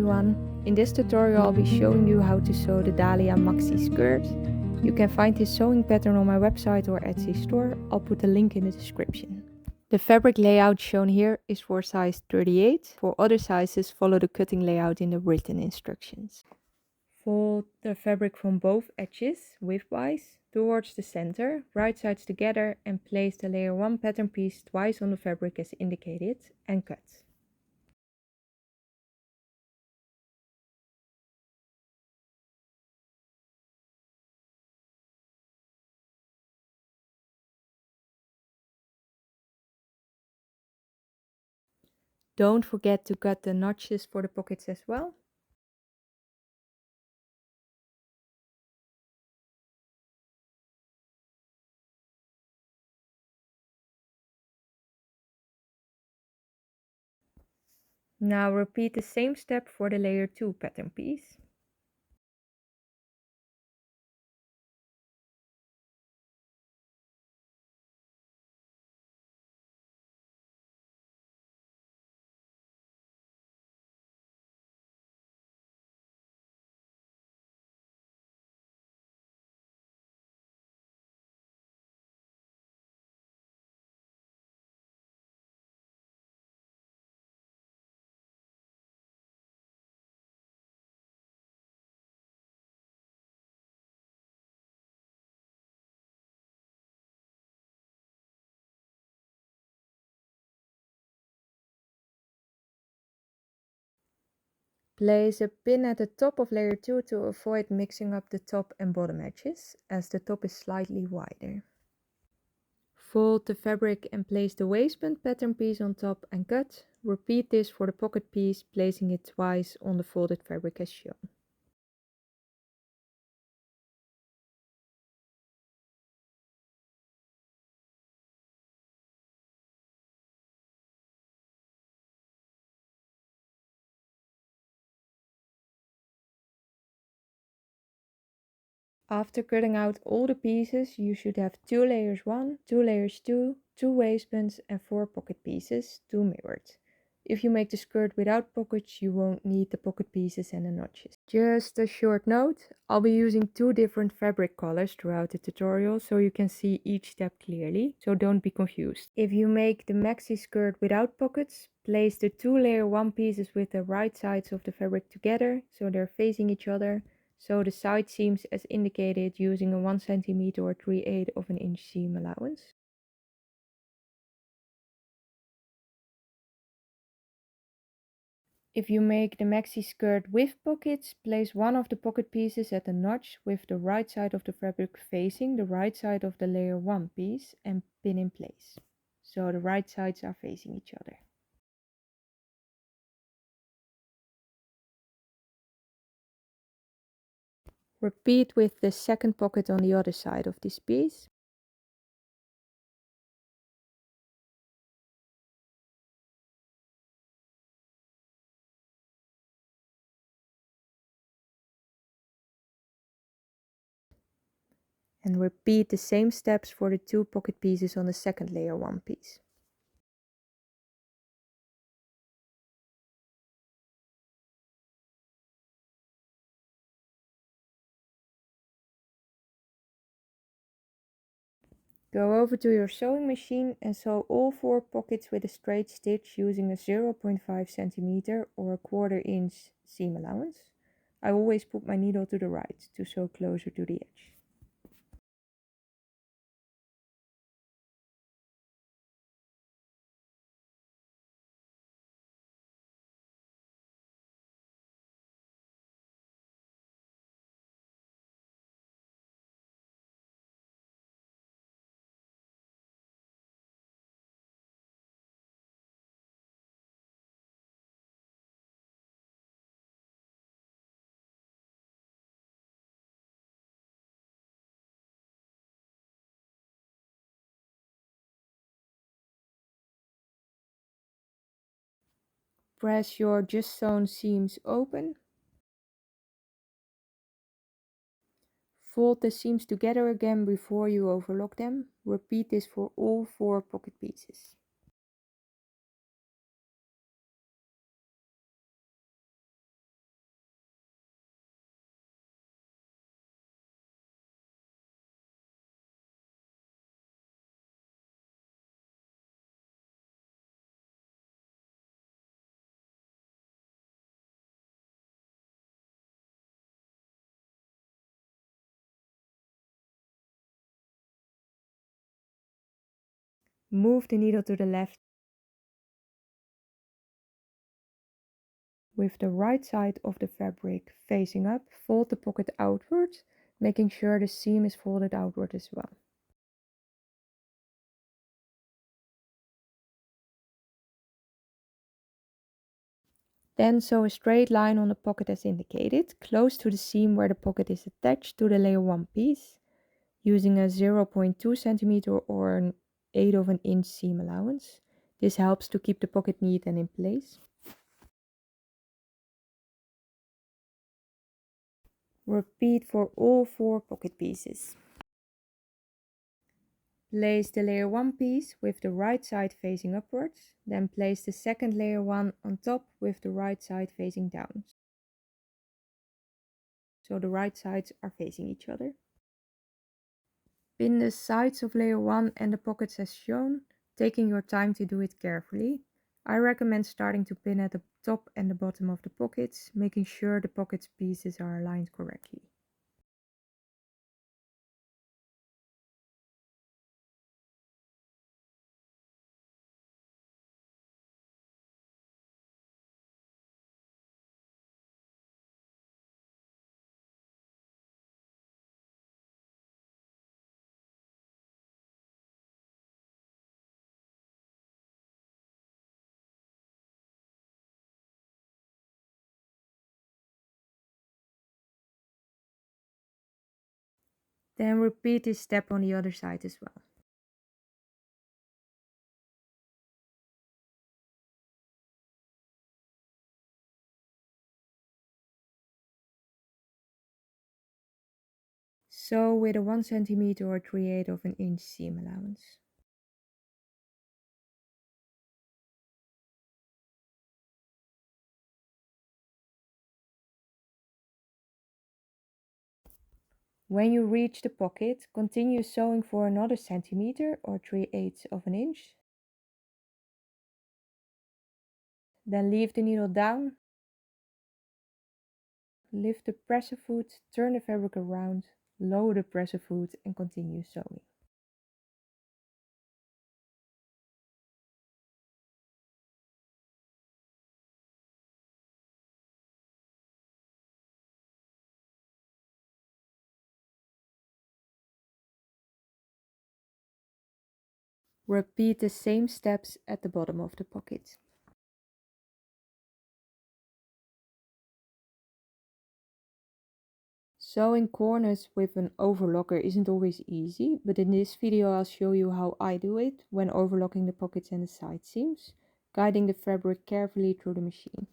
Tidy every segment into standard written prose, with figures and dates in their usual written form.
everyone! In this tutorial I'll be showing you how to sew the Dahlia Maxi skirt. You can find this sewing pattern on my website or Etsy store. I'll put a link in the description. The fabric layout shown here is for size 38. For other sizes, follow the cutting layout in the written instructions. Fold the fabric from both edges, widthwise, towards the center, right sides together, and place the layer 1 pattern piece twice on the fabric as indicated, and cut. Don't forget to cut the notches for the pockets as well. Now repeat the same step for the layer 2 pattern piece. Place a pin at the top of layer 2 to avoid mixing up the top and bottom edges, as the top is slightly wider. Fold the fabric and place the waistband pattern piece on top and cut. Repeat this for the pocket piece, placing it twice on the folded fabric as shown. After cutting out all the pieces, you should have 2 layers 1, 2 layers 2, 2 waistbands and 4 pocket pieces, 2 mirrored. If you make the skirt without pockets, you won't need the pocket pieces and the notches. Just a short note, I'll be using 2 different fabric colors throughout the tutorial so you can see each step clearly, so don't be confused. If you make the maxi skirt without pockets, place the 2 layer 1 pieces with the right sides of the fabric together so they're facing each other. Sew the side seams as indicated using a 1 cm or 3/8 of an inch seam allowance. If you make the maxi skirt with pockets, place one of the pocket pieces at the notch with the right side of the fabric facing the right side of the layer 1 piece and pin in place. So the right sides are facing each other. Repeat with the second pocket on the other side of this piece. And repeat the same steps for the 2 pocket pieces on the second layer 1 piece. Go over to your sewing machine and sew all 4 pockets with a straight stitch using a 0.5 cm or a 1/4 inch seam allowance. I always put my needle to the right to sew closer to the edge. Press your just sewn seams open. Fold the seams together again before you overlock them. Repeat this for all 4 pocket pieces. Move the needle to the left. With the right side of the fabric facing up, fold the pocket outward, making sure the seam is folded outward as well. Then sew a straight line on the pocket as indicated, close to the seam where the pocket is attached to the layer 1 piece, using a 0.2 cm or an 1/8 of an inch seam allowance. This helps to keep the pocket neat and in place. Repeat for all 4 pocket pieces. Place the layer 1 piece with the right side facing upwards, then place the second layer 1 on top with the right side facing down. So the right sides are facing each other. Pin the sides of layer 1 and the pockets as shown, taking your time to do it carefully. I recommend starting to pin at the top and the bottom of the pockets, making sure the pockets pieces are aligned correctly. Then repeat this step on the other side as well. Sew with a 1 cm or 3/8 of an inch seam allowance. When you reach the pocket, continue sewing for another centimeter or 3/8 of an inch. Then leave the needle down, lift the presser foot, turn the fabric around, lower the presser foot and continue sewing. Repeat the same steps at the bottom of the pocket. Sewing corners with an overlocker isn't always easy, but in this video I'll show you how I do it when overlocking the pockets and the side seams, guiding the fabric carefully through the machine.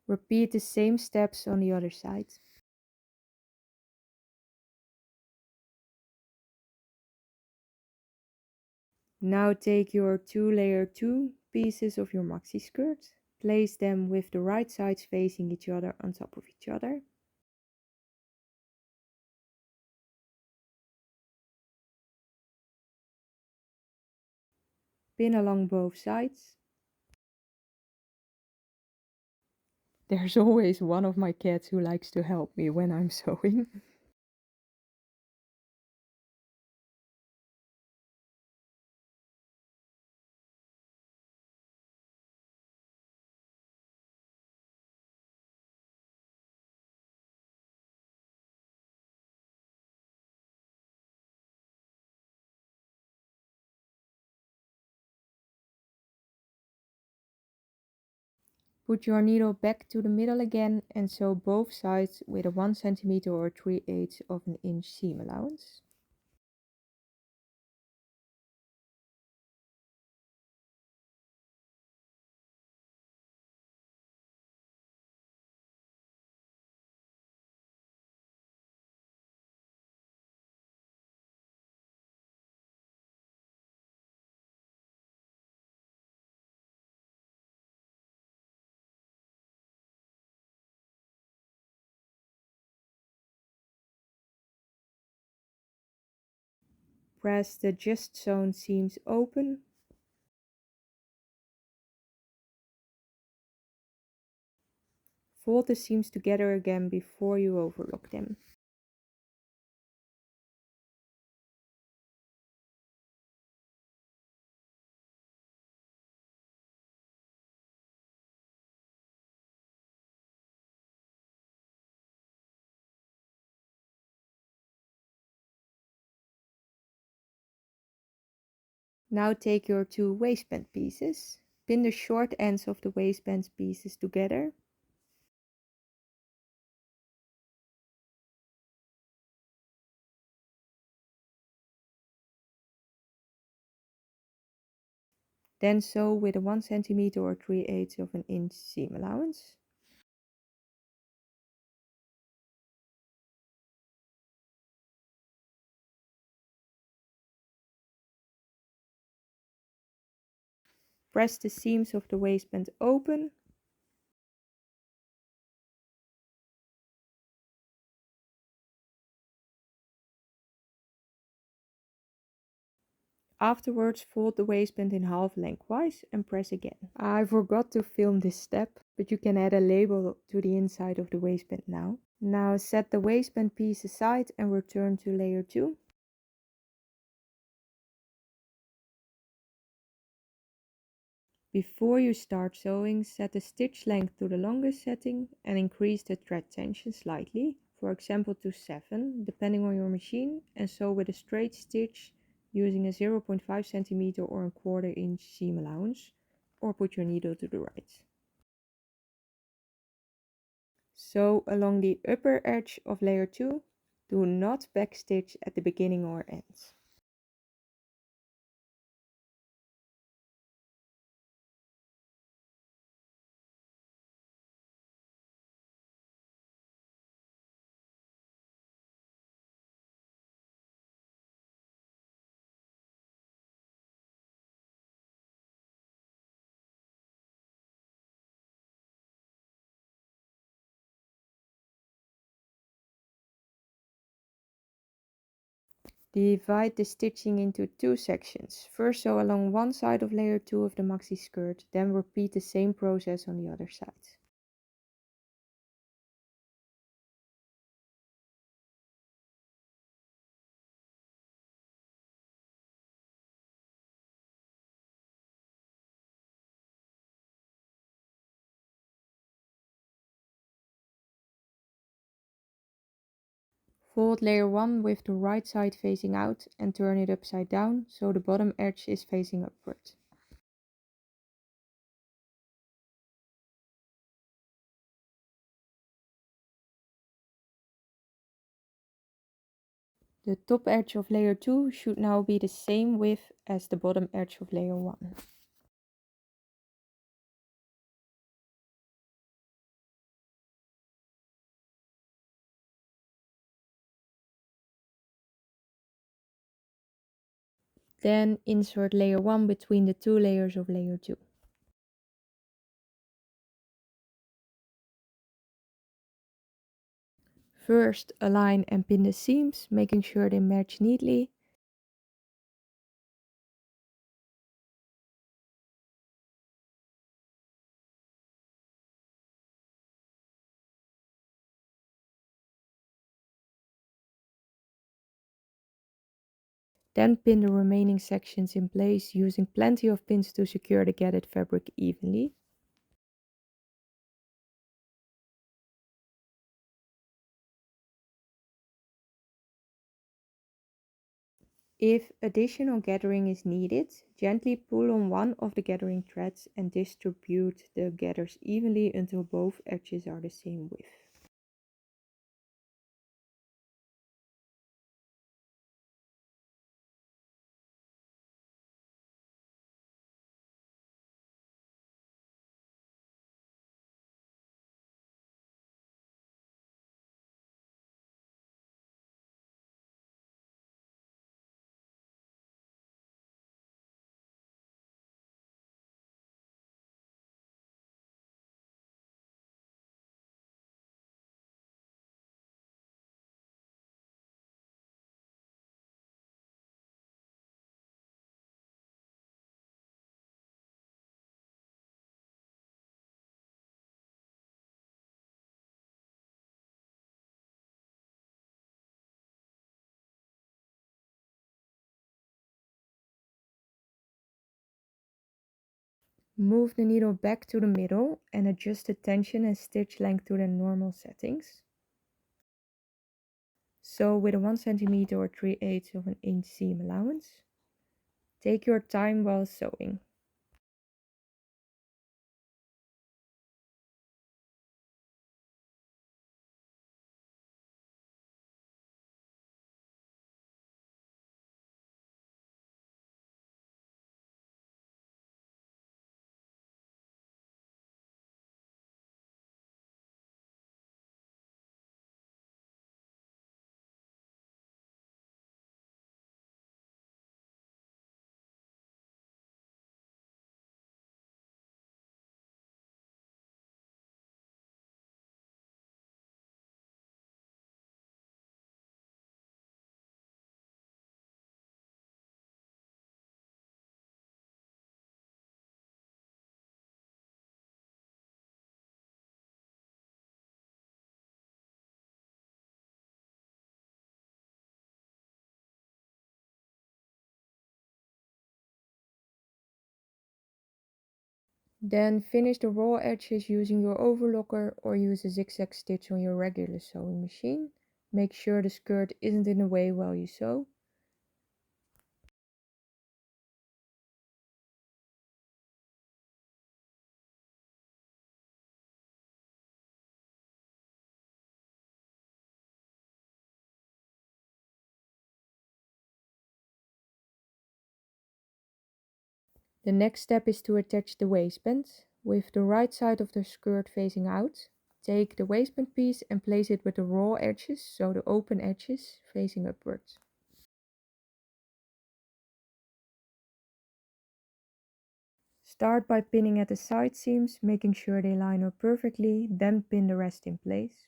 Repeat the same steps on the other side. Now take your 2-layer 2 pieces of your maxi skirt, place them with the right sides facing each other on top of each other. Pin along both sides. There's always one of my cats who likes to help me when I'm sewing. Put your needle back to the middle again and sew both sides with a 1 cm or 3/8 of an inch seam allowance. Press the just sewn seams open. Fold the seams together again before you overlock them. Now take your two waistband pieces. Pin the short ends of the waistband pieces together. Then sew with a 1 cm or 3/8 of an inch seam allowance. Press the seams of the waistband open. Afterwards, fold the waistband in half lengthwise and press again. I forgot to film this step, but you can add a label to the inside of the waistband now. Now set the waistband piece aside and return to layer 2. Before you start sewing, set the stitch length to the longest setting and increase the thread tension slightly, for example to 7, depending on your machine, and sew with a straight stitch using a 0.5 cm or a 1/4 inch seam allowance, or put your needle to the right. Sew along the upper edge of layer 2, do not backstitch at the beginning or end. Divide the stitching into two sections. First sew along one side of layer 2 of the maxi skirt, then repeat the same process on the other side. Fold layer 1 with the right side facing out and turn it upside down so the bottom edge is facing upward. The top edge of layer 2 should now be the same width as the bottom edge of layer 1. Then insert layer 1 between the two layers of layer 2. First, align and pin the seams, making sure they match neatly. Then pin the remaining sections in place using plenty of pins to secure the gathered fabric evenly. If additional gathering is needed, gently pull on one of the gathering threads and distribute the gathers evenly until both edges are the same width. Move the needle back to the middle and adjust the tension and stitch length to their normal settings. Sew with a 1 cm or 3/8 of an inch seam allowance. Take your time while sewing. Then finish the raw edges using your overlocker or use a zigzag stitch on your regular sewing machine. Make sure the skirt isn't in the way while you sew. The next step is to attach the waistband. With the right side of the skirt facing out, take the waistband piece and place it with the raw edges, so the open edges, facing upwards. Start by pinning at the side seams, making sure they line up perfectly, then pin the rest in place.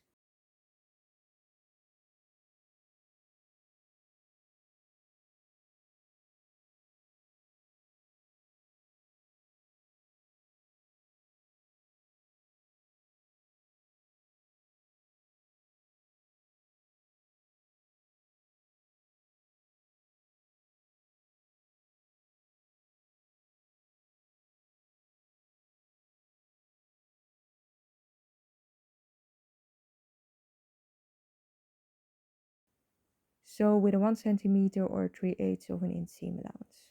Sew with a 1 cm or 3/8 of an inseam allowance.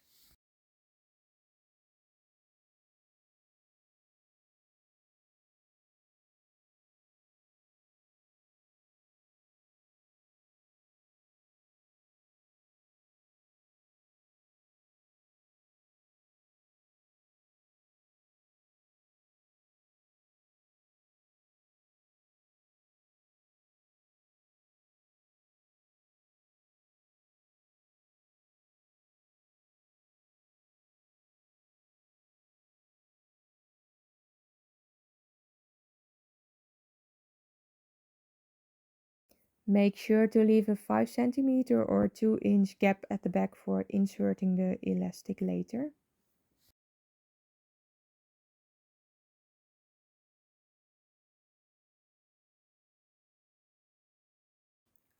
Make sure to leave a 5 cm or 2-inch gap at the back for inserting the elastic later.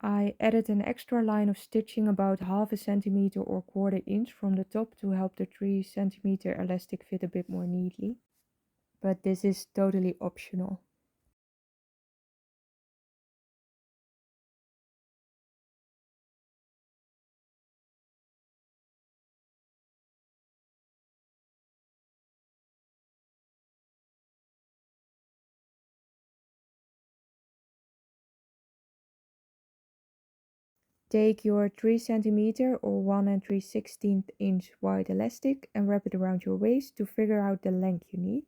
I added an extra line of stitching about half a centimeter or 1/4 inch from the top to help the 3 cm elastic fit a bit more neatly, but this is totally optional. Take your 3 cm or 1 3/16 inch wide elastic and wrap it around your waist to figure out the length you need.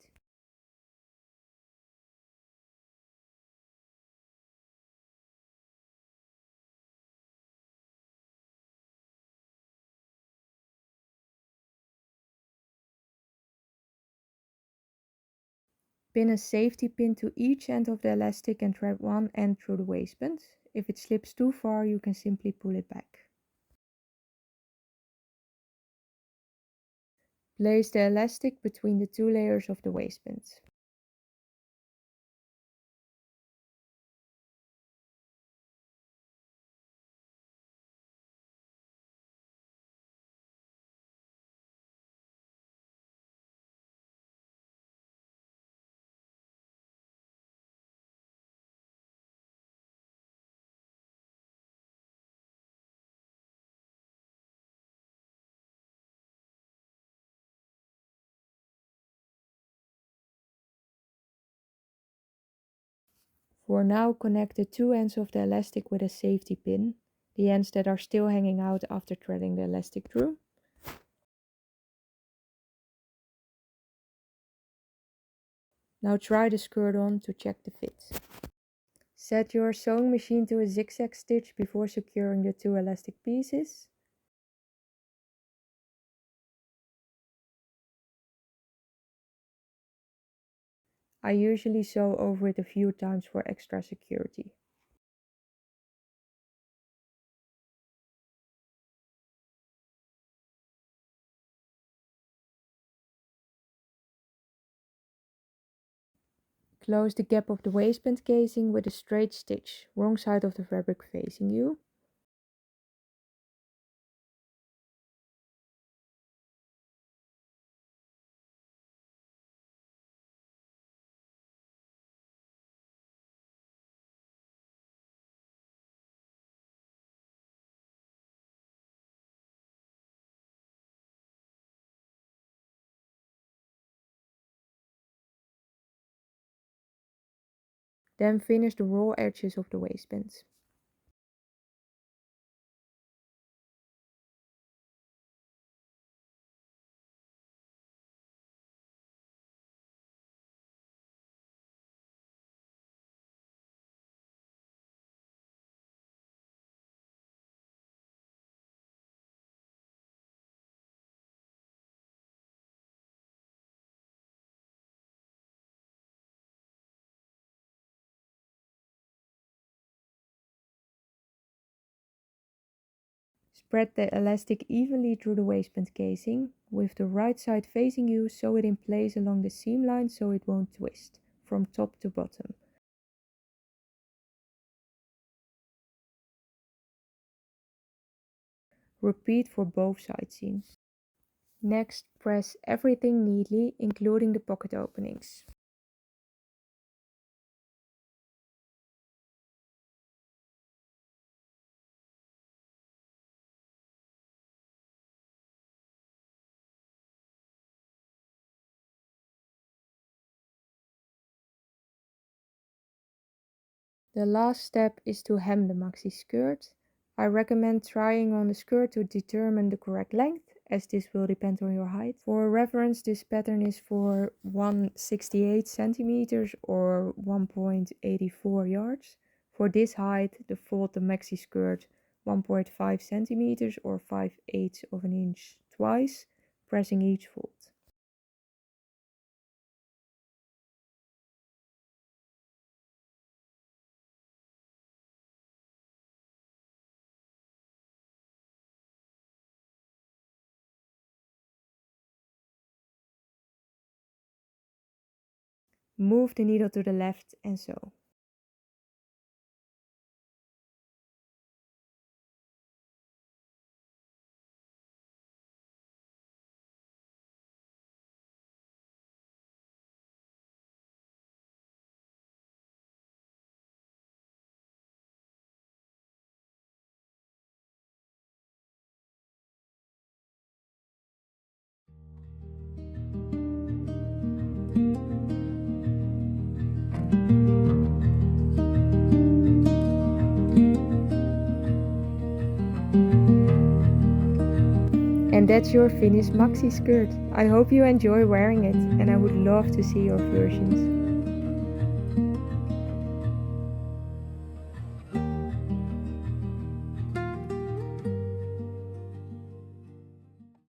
Pin a safety pin to each end of the elastic and thread one end through the waistband. If it slips too far, you can simply pull it back. Place the elastic between the 2 layers of the waistband. For now, connect the two ends of the elastic with a safety pin, the ends that are still hanging out after threading the elastic through. Now try the skirt on to check the fit. Set your sewing machine to a zigzag stitch before securing the two elastic pieces. I usually sew over it a few times for extra security. Close the gap of the waistband casing with a straight stitch, wrong side of the fabric facing you. Then finish the raw edges of the waistband. Spread the elastic evenly through the waistband casing, with the right side facing you, sew it in place along the seam line so it won't twist, from top to bottom. Repeat for both side seams. Next, press everything neatly, including the pocket openings. The last step is to hem the maxi skirt. I recommend trying on the skirt to determine the correct length, as this will depend on your height. For reference, this pattern is for 168 centimeters or 1.84 yards. For this height, fold the maxi skirt 1.5 centimeters or 5/8 of an inch twice, pressing each fold. Move the needle to the left and sew. And that's your finished maxi skirt. I hope you enjoy wearing it, and I would love to see your versions.